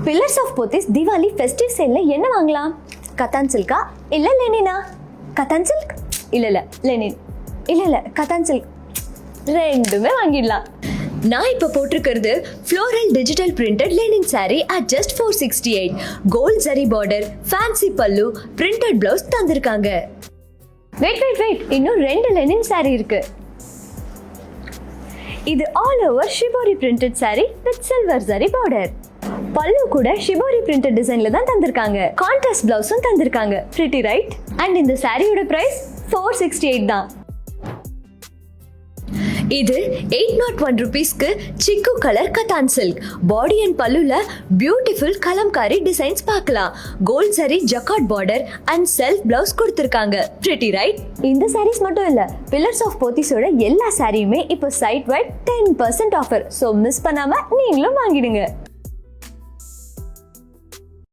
Pillars of Pothys Deepavali festive சேல்ல என்ன வாங்கலாம்? கத்தான் சில்கா இல்ல லெனினா? கத்தான் சில்க் இல்ல லெனின் இல்ல கத்தான் சில்க், ரெண்டுமே வாங்கிடலாம். நான் இப்ப போட்டிருக்கிறது floral digital printed linen saree at just 468. Gold zari border, fancy pallu, printed blouse தந்திருக்காங்க. வெயிட் இன்னும் 2 லெனின் saree இருக்கு. இது all over shibori printed saree with silver zari border. பல்லு கூட ஷிபோரி பிரிண்டட் டிசைன்ல தான் தந்திருக்காங்க. கான்ட்ராஸ்ட் பிளவுஸும் தந்திருக்காங்க. Pretty right? அண்ட் இந்த சாரியோட பிரைஸ் 468 தான். இது 801 rupeesக்கு chikoo colour katan silk. Body and பல்லுல பியூட்டிஃபுல் கலம்காரி டிசைன்ஸ் பார்க்கலாம். Gold zari jacquard border and self blouse கொடுத்திருக்காங்க. Pretty right? இந்த சாரீஸ் மட்டும் இல்ல, பில்லர்ஸ் ஆஃப் போத்தீஸோட எல்லா சாரியுமே இப்போ side wide 10% offer. So miss பண்ணாம நீங்களும் வாங்கிடுங்க.